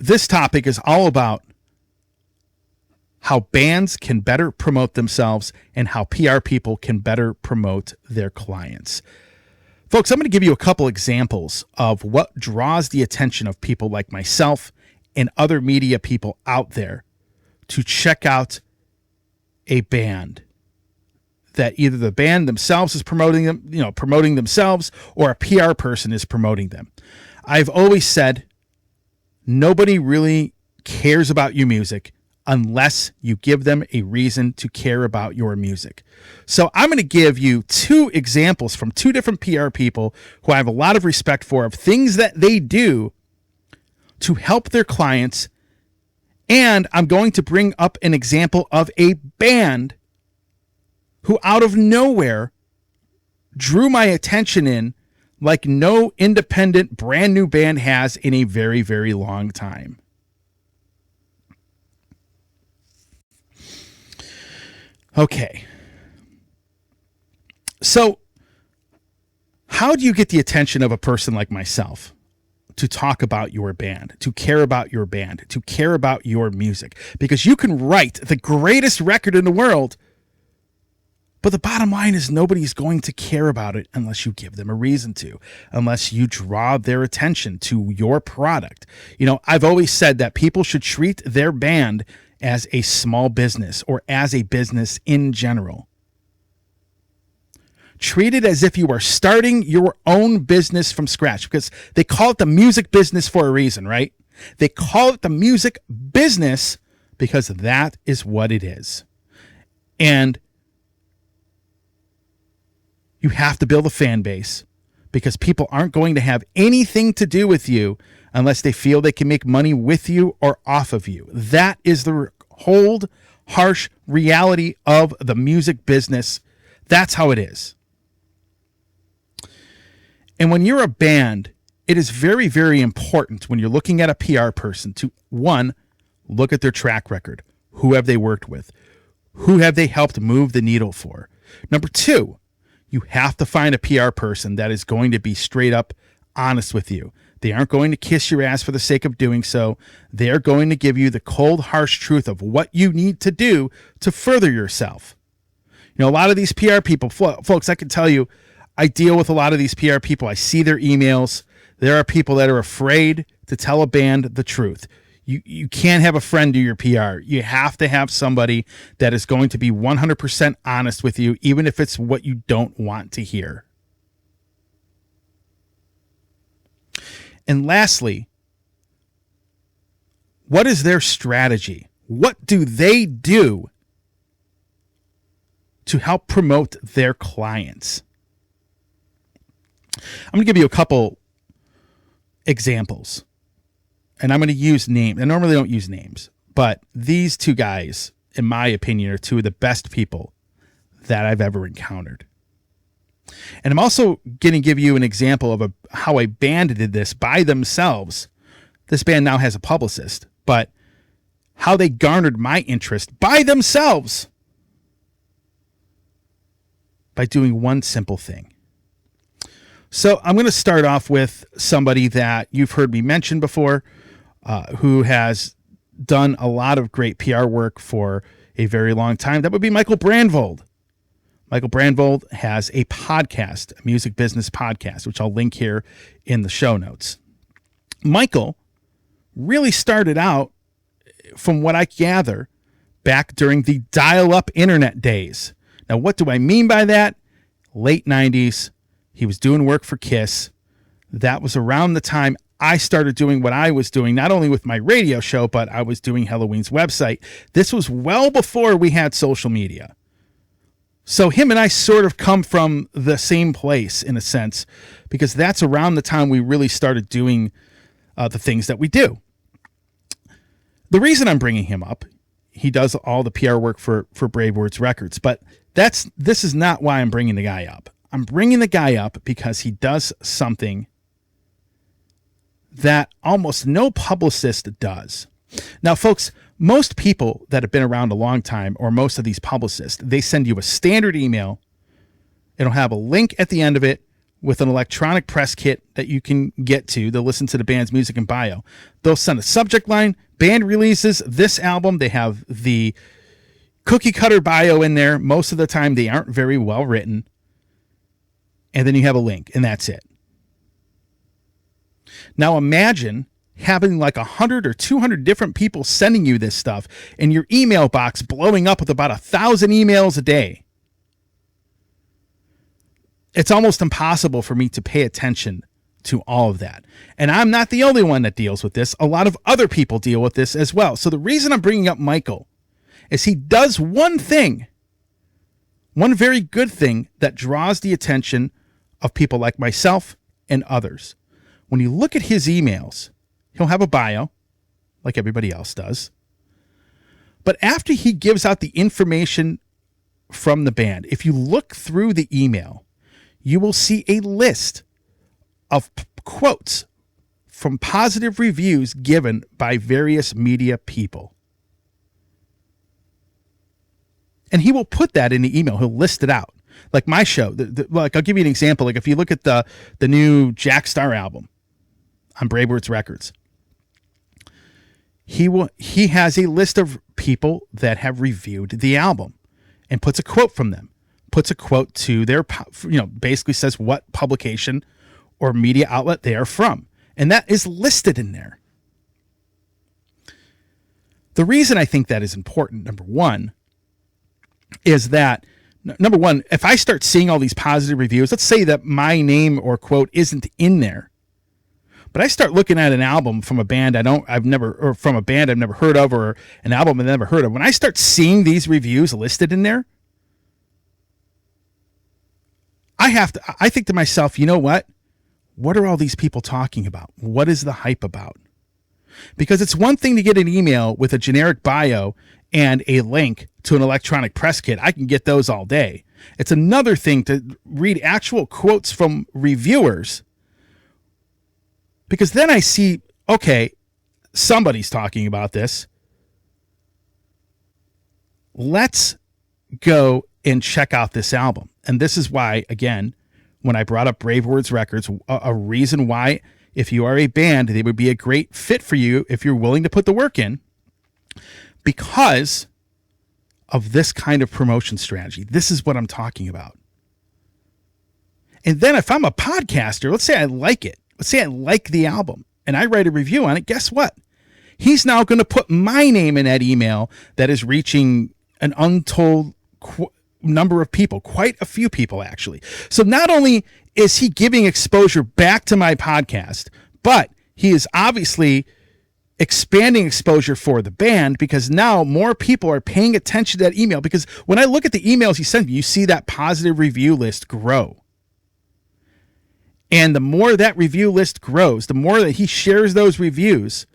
this topic is all about how bands can better promote themselves and how PR people can better promote their clients. Folks, I'm going to give you a couple examples of what draws the attention of people like myself and other media people out there to check out a band that either the band themselves is promoting them, promoting themselves, or a PR person is promoting them. I've always said nobody really cares about your music unless you give them a reason to care about your music. So I'm going to give you two examples from two different PR people who I have a lot of respect for, of things that they do to help their clients. And I'm going to bring up an example of a band who out of nowhere drew my attention in like no independent brand new band has in a very, very long time. Okay. So how do you get the attention of a person like myself to talk about your band, to care about your band, to care about your music? Because you can write the greatest record in the world, but the bottom line is nobody's going to care about it unless you give them a reason to, unless you draw their attention to your product. I've always said that people should treat their band as a small business or as a business in general. Treat it as if you are starting your own business from scratch, because they call it the music business for a reason, right? They call it the music business because that is what it is. And you have to build a fan base, because people aren't going to have anything to do with you unless they feel they can make money with you or off of you. That is the cold, harsh reality of the music business. That's how it is. And when you're a band, it is very, very important when you're looking at a PR person to, one, look at their track record. Who have they worked with? Who have they helped move the needle for? Number two, you have to find a PR person that is going to be straight up honest with you. They aren't going to kiss your ass for the sake of doing so. They're going to give you the cold, harsh truth of what you need to do to further yourself. A lot of these PR people, folks, I can tell you, I deal with a lot of these PR people. I see their emails. There are people that are afraid to tell a band the truth. You can't have a friend do your PR. You have to have somebody that is going to be 100% honest with you, even if it's what you don't want to hear. And lastly, what is their strategy? What do they do to help promote their clients? I'm going to give you a couple examples, and I'm going to use names. I normally don't use names, but these two guys, in my opinion, are two of the best people that I've ever encountered. And I'm also going to give you an example of how a band did this by themselves. This band now has a publicist, but how they garnered my interest by themselves by doing one simple thing. So I'm going to start off with somebody that you've heard me mention before, who has done a lot of great PR work for a very long time. That would be Michael Brandvold. Michael Brandvold has a podcast, a music business podcast, which I'll link here in the show notes. Michael really started out, from what I gather, back during the dial-up internet days. Now, what do I mean by that? Late 90s. He was doing work for KISS. That was around the time I started doing what I was doing, not only with my radio show, but I was doing Halloween's website. This was well before we had social media. So him and I sort of come from the same place in a sense, because that's around the time we really started doing the things that we do. The reason I'm bringing him up, he does all the PR work for BravewordsRecords, but this is not why I'm bringing the guy up. I'm bringing the guy up because he does something that almost no publicist does. Now, folks, most people that have been around a long time, or most of these publicists, they send you a standard email. It'll have a link at the end of it with an electronic press kit that you can get to listen to the band's music and bio. They'll send a subject line, band releases this album. They have the cookie cutter bio in there. Most of the time they aren't very well written. And then you have a link, and that's it. Now imagine having like 100 or 200 different people sending you this stuff and your email box blowing up with about 1,000 emails a day. It's almost impossible for me to pay attention to all of that. And I'm not the only one that deals with this. A lot of other people deal with this as well. So the reason I'm bringing up Michael is he does one thing, one very good thing that draws the attention of people like myself and others. When you look at his emails, he'll have a bio, like everybody else does. But after he gives out the information from the band, if you look through the email, you will see a list of quotes from positive reviews given by various media people. And he will put that in the email. He'll list it out. Like my show. Like I'll give you an example. Like if you look at the new Jack Star album on BravewordsRecords, he has a list of people that have reviewed the album and puts a quote from them. Puts a quote to their, basically says what publication or media outlet they are from. And that is listed in there. The reason I think that is important, number one, is that, if I start seeing all these positive reviews, let's say that my name or quote isn't in there, but I start looking at an album from a band I've never heard of, or an album I've never heard of. When I start seeing these reviews listed in there, I think to myself, you know what? What are all these people talking about? What is the hype about? Because it's one thing to get an email with a generic bio and a link to an electronic press kit. I can get those all day. It's another thing to read actual quotes from reviewers, because then I see, okay, somebody's talking about this. Let's go and check out this album. And this is why, again, when I brought up BravewordsRecords, a reason why, if you are a band, they would be a great fit for you if you're willing to put the work in, because of this kind of promotion strategy. This is what I'm talking about. And then if I'm a podcaster, let's say I like it. Let's say I like the album and I write a review on it. Guess what? He's now going to put my name in that email that is reaching an untold number of people, quite a few people actually. So not only is he giving exposure back to my podcast, but he is obviously expanding exposure for the band, because now more people are paying attention to that email. Because when I look at the emails he sent me, you see that positive review list grow. And the more that review list grows, the more that he shares those reviews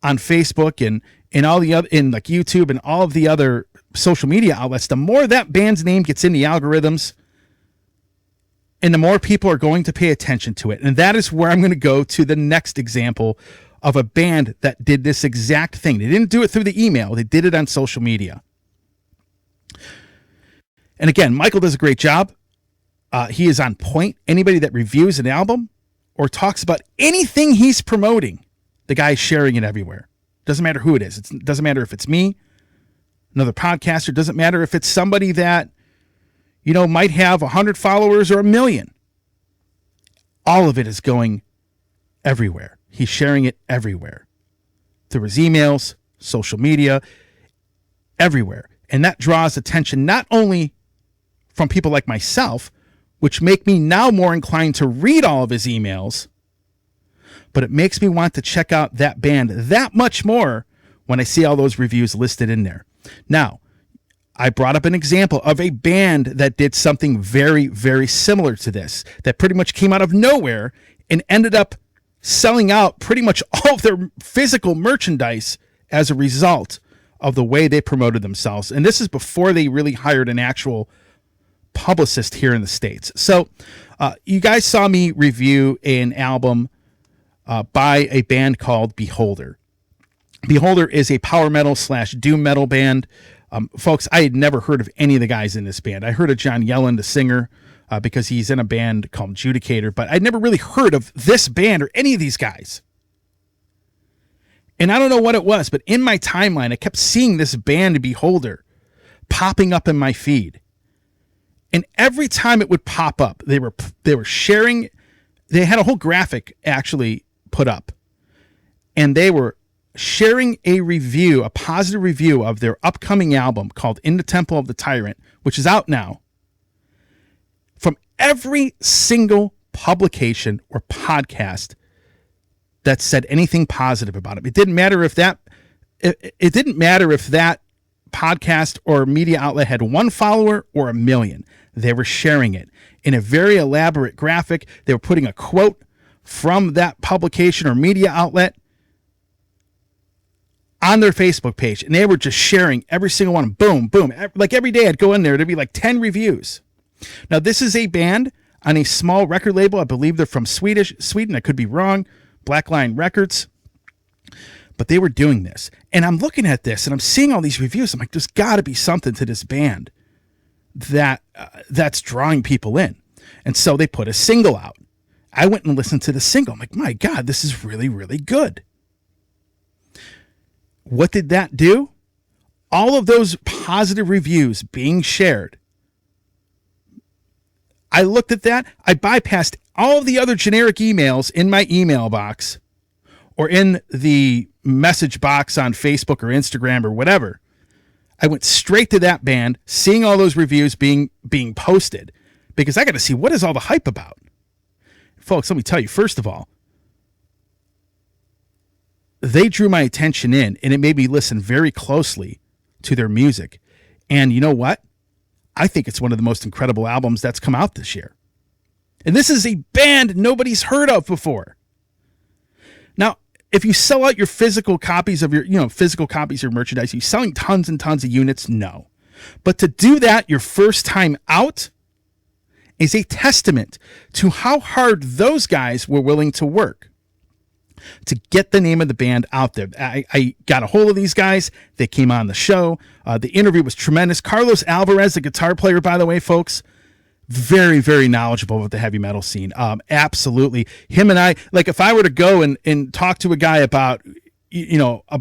on Facebook and all the other, in like YouTube and all of the other social media outlets, the more that band's name gets in the algorithms, and the more people are going to pay attention to it. And that is where I'm going to go to the next example of a band that did this exact thing. They didn't do it through the email. They did it on social media. And again, Michael does a great job. He is on point. Anybody that reviews an album or talks about anything he's promoting, the guy is sharing it everywhere. Doesn't matter who it is. It doesn't matter if it's me, another podcaster. Doesn't matter if it's somebody that, might have 100 followers or 1 million. All of it is going everywhere. He's sharing it everywhere. Through his emails, social media, everywhere. And that draws attention not only from people like myself, which make me now more inclined to read all of his emails, but it makes me want to check out that band that much more when I see all those reviews listed in there. Now, I brought up an example of a band that did something very, very similar to this, that pretty much came out of nowhere and ended up selling out pretty much all of their physical merchandise as a result of the way they promoted themselves. And this is before they really hired an actual publicist here in the States. So you guys saw me review an album by a band called Beholder. Beholder is a power metal / doom metal band. Folks, I had never heard of any of the guys in this band. I heard of John Yellen, the singer. because he's in a band called Judicator, but I'd never really heard of this band or any of these guys. And I don't know what it was, but in my timeline, I kept seeing this band Beholder popping up in my feed. And every time it would pop up, they were sharing. They had a whole graphic actually put up, and they were sharing a positive review of their upcoming album called In the Temple of the Tyrant, which is out now, from every single publication or podcast that said anything positive about it. It didn't matter if that podcast or media outlet had 1 follower or 1 million. They were sharing it in a very elaborate graphic. They were putting a quote from that publication or media outlet on their Facebook page, and they were just sharing every single one. Boom, boom. Like every day I'd go in there, there'd be like 10 reviews. Now, this is a band on a small record label. I believe they're from Sweden. I could be wrong. Black Lion Records. But they were doing this. And I'm looking at this and I'm seeing all these reviews. I'm like, there's got to be something to this band that's drawing people in. And so they put a single out. I went and listened to the single. I'm like, my God, this is really, really good. What did that do? All of those positive reviews being shared. I looked at that. I bypassed all of the other generic emails in my email box or in the message box on Facebook or Instagram or whatever. I went straight to that band, seeing all those reviews being posted, because I got to see what is all the hype about. Folks, let me tell you, first of all, they drew my attention in, and it made me listen very closely to their music. And you know what? I think it's one of the most incredible albums that's come out this year. And this is a band nobody's heard of before. Now, if you sell out your physical copies of your merchandise, are you selling tons and tons of units? No. But to do that your first time out is a testament to how hard those guys were willing to work to get the name of the band out there. I got a hold of these guys. They came on the show. The interview was tremendous. Carlos Alvarez, the guitar player, by the way, folks, very, very knowledgeable about the heavy metal scene. Absolutely. Him and I, like if I were to go and talk to a guy about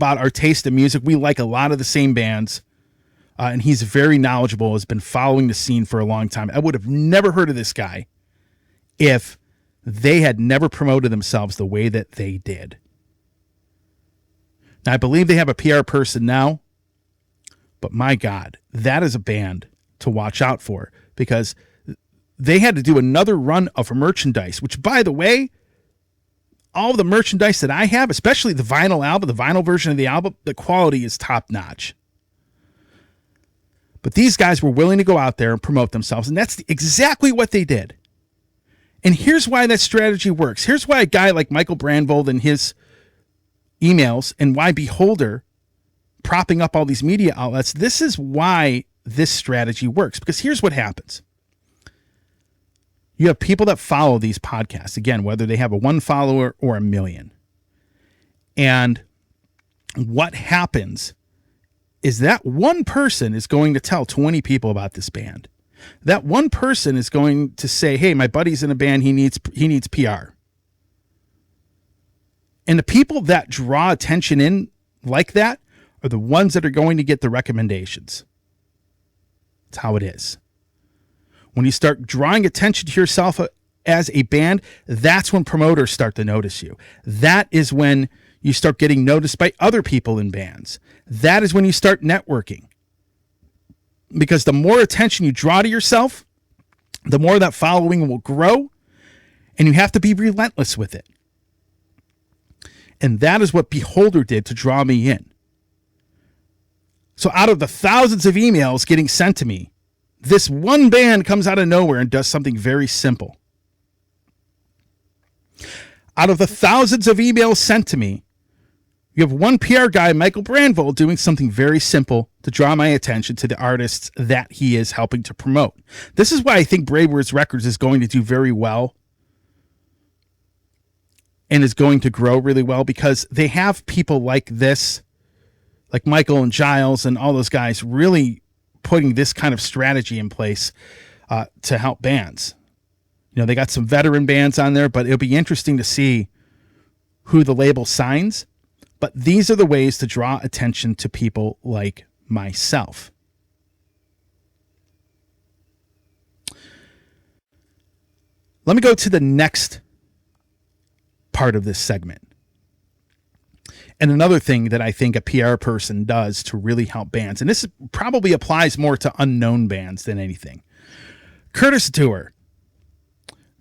our taste in music, we like a lot of the same bands. And he's very knowledgeable, has been following the scene for a long time. I would have never heard of this guy if they had never promoted themselves the way that they did. Now, I believe they have a PR person now, but my God, that is a band to watch out for, because they had to do another run of merchandise, which, by the way, all of the merchandise that I have, especially the vinyl album, the vinyl version of the album, the quality is top notch. But these guys were willing to go out there and promote themselves, and that's exactly what they did. And here's why that strategy works. Here's why a guy like Michael Brandvold and his emails, and why Beholder propping up all these media outlets, this is why this strategy works. Because here's what happens. You have people that follow these podcasts, again, whether they have a 1 follower or 1 million. And what happens is that one person is going to tell 20 people about this band. That one person is going to say, hey, my buddy's in a band, he needs PR. And the people that draw attention in like that are the ones that are going to get the recommendations. That's how it is. When you start drawing attention to yourself as a band, that's when promoters start to notice you. That is when you start getting noticed by other people in bands. That is when you start networking. Because the more attention you draw to yourself, the more that following will grow, and you have to be relentless with it. And that is what Beholder did to draw me in. So out of the thousands of emails getting sent to me, this one band comes out of nowhere and does something very simple. Out of the thousands of emails sent to me, you have one PR guy, Michael Brandvold, doing something very simple to draw my attention to the artists that he is helping to promote. This is why I think BravewordsRecords is going to do very well and is going to grow really well, because they have people like this, like Michael and Giles and all those guys, really putting this kind of strategy in place to help bands. You know, they got some veteran bands on there, but it'll be interesting to see who the label signs. But these are the ways to draw attention to people like myself. Let me go to the next part of this segment. And another thing that I think a PR person does to really help bands, and this probably applies more to unknown bands than anything. Curtis Dewar.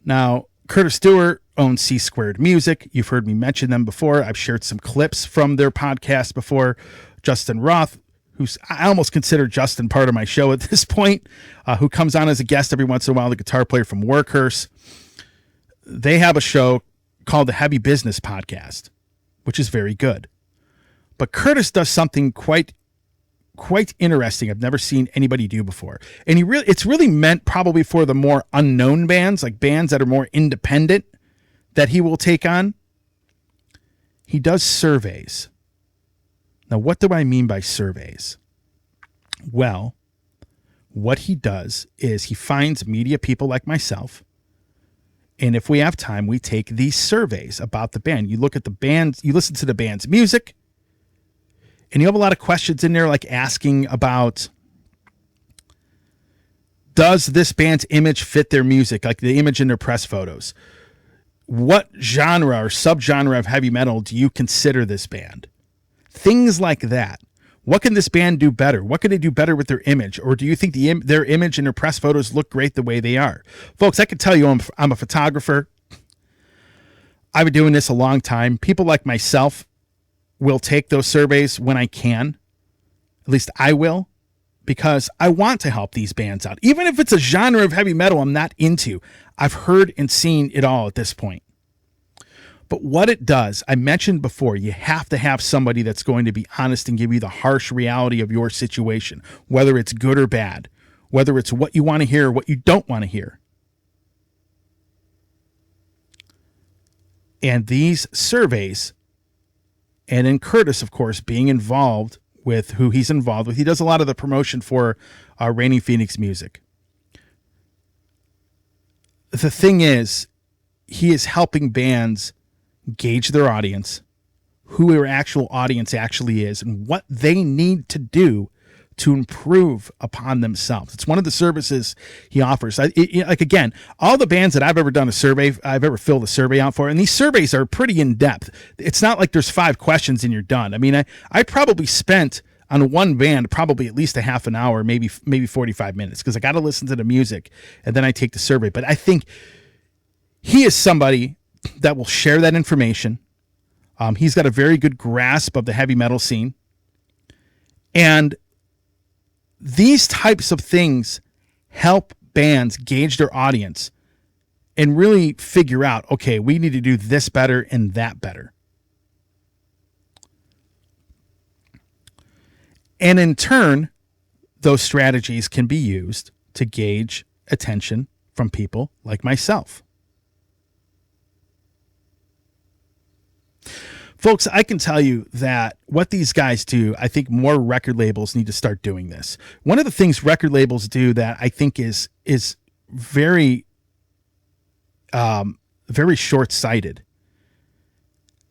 Now, Curtis Dewar owns C Squared Music. You've heard me mention them before. I've shared some clips from their podcast before. Justin Roth, I almost consider Justin part of my show at this point, who comes on as a guest every once in a while, the guitar player from Workhorse. They have a show called the Heavy Business Podcast, which is very good. But Curtis does something quite interesting I've never seen anybody do before. And it's really meant probably for the more unknown bands, like bands that are more independent, that he will take on. He does surveys. Now, what do I mean by surveys? Well, what he does is he finds media people like myself, and if we have time, we take these surveys about the band. You look at the band, you listen to the band's music, and you have a lot of questions in there, like asking about, does this band's image fit their music, like the image in their press photos? What genre or subgenre of heavy metal do you consider this band? Things like that. What can this band do better? What can they do better with their image? Or do you think their image and their press photos look great the way they are? Folks, I can tell you I'm a photographer. I've been doing this a long time. People like myself will take those surveys when I can. At least I will, because I want to help these bands out. Even if it's a genre of heavy metal I'm not into, I've heard and seen it all at this point. But what it does, I mentioned before, you have to have somebody that's going to be honest and give you the harsh reality of your situation, whether it's good or bad, whether it's what you want to hear or what you don't want to hear. And these surveys, and in Curtis, of course, being involved with who he's involved with, he does a lot of the promotion for Raining Phoenix Music. The thing is, he is helping bands gauge their audience, who their actual audience actually is, and what they need to do to improve upon themselves. It's one of the services he offers. Like, again, all the bands that I've ever done I've ever filled a survey out for, and these surveys are pretty in depth. It's not like there's 5 questions and you're done. I mean, I probably spent on one band probably at least a half an hour, maybe 45 minutes, because I got to listen to the music and then I take the survey. But I think he is somebody that will share that information. He's got a very good grasp of the heavy metal scene. And these types of things help bands gauge their audience and really figure out, okay, we need to do this better and that better. And in turn, those strategies can be used to gauge attention from people like myself. Folks, I can tell you that what these guys do, I think more record labels need to start doing this. One of the things record labels do that I think is very, very short-sighted.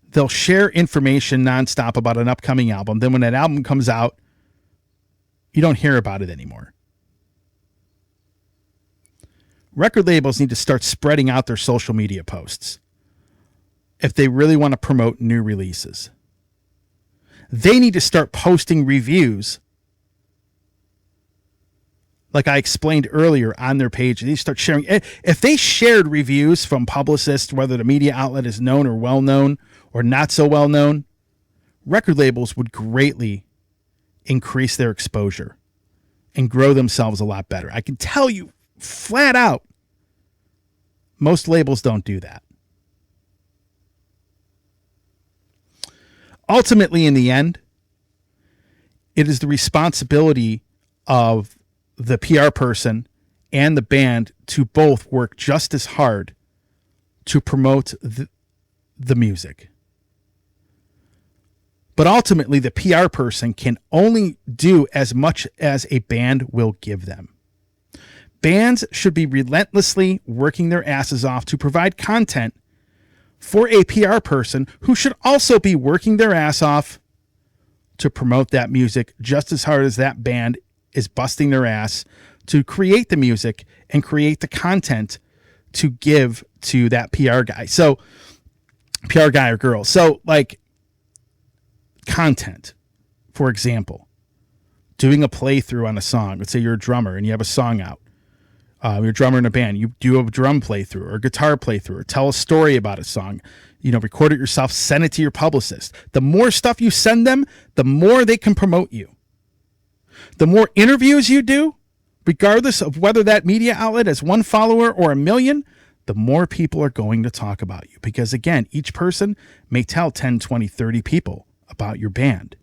They'll share information nonstop about an upcoming album. Then when that album comes out, you don't hear about it anymore. Record labels need to start spreading out their social media posts if they really want to promote new releases. They need to start posting reviews, like I explained earlier, on their page. They start sharing. If they shared reviews from publicists, whether the media outlet is known or well-known or not so well-known, record labels would greatly increase their exposure and grow themselves a lot better. I can tell you flat out, most labels don't do that. Ultimately, in the end, it is the responsibility of the PR person and the band to both work just as hard to promote the music. But ultimately, the PR person can only do as much as a band will give them. Bands should be relentlessly working their asses off to provide content for a PR person who should also be working their ass off to promote that music just as hard as that band is busting their ass to create the music and create the content to give to that PR guy. So, PR guy or girl. So, like, content, for example, doing a playthrough on a song. Let's say you're a drummer and you have a song out. You're a drummer in a band. You do a drum playthrough or a guitar playthrough or tell a story about a song. Record it yourself, send it to your publicist. The more stuff you send them, the more they can promote you. The more interviews you do, regardless of whether that media outlet has 1 follower or 1 million, the more people are going to talk about you. Because again, each person may tell 10, 20, 30 people about your band.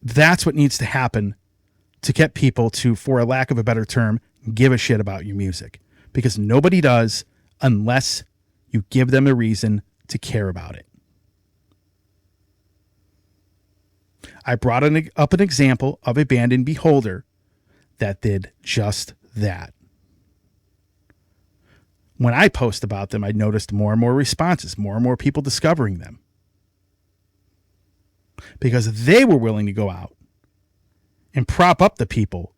That's what needs to happen to get people to, for a lack of a better term, give a shit about your music. Because nobody does unless you give them a reason to care about it. I brought up an example of a band in Beholder that did just that. When I post about them, I noticed more and more responses, more and more people discovering them. Because they were willing to go out and prop up the people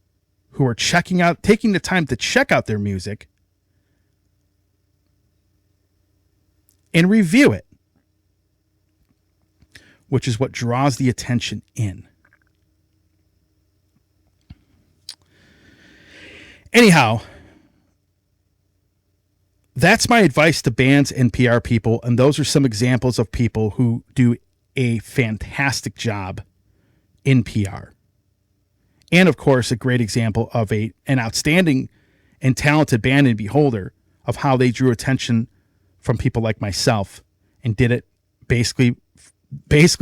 who are taking the time to check out their music and review it, which is what draws the attention in. Anyhow, that's my advice to bands and PR people, and those are some examples of people who do a fantastic job in PR. And of course, a great example of an outstanding and talented band in Beholder of how they drew attention from people like myself and did it basically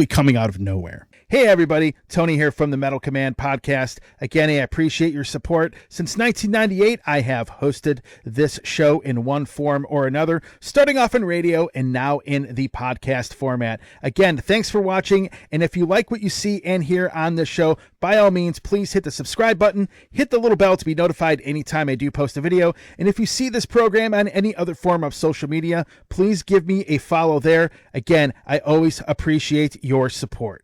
coming out of nowhere. Hey everybody, Tony here from the Metal Command podcast. Again, I appreciate your support. Since 1998, I have hosted this show in one form or another, starting off in radio and now in the podcast format. Again, thanks for watching. And if you like what you see and hear on this show, by all means, please hit the subscribe button, hit the little bell to be notified anytime I do post a video. And if you see this program on any other form of social media, please give me a follow there. Again, I always appreciate your support.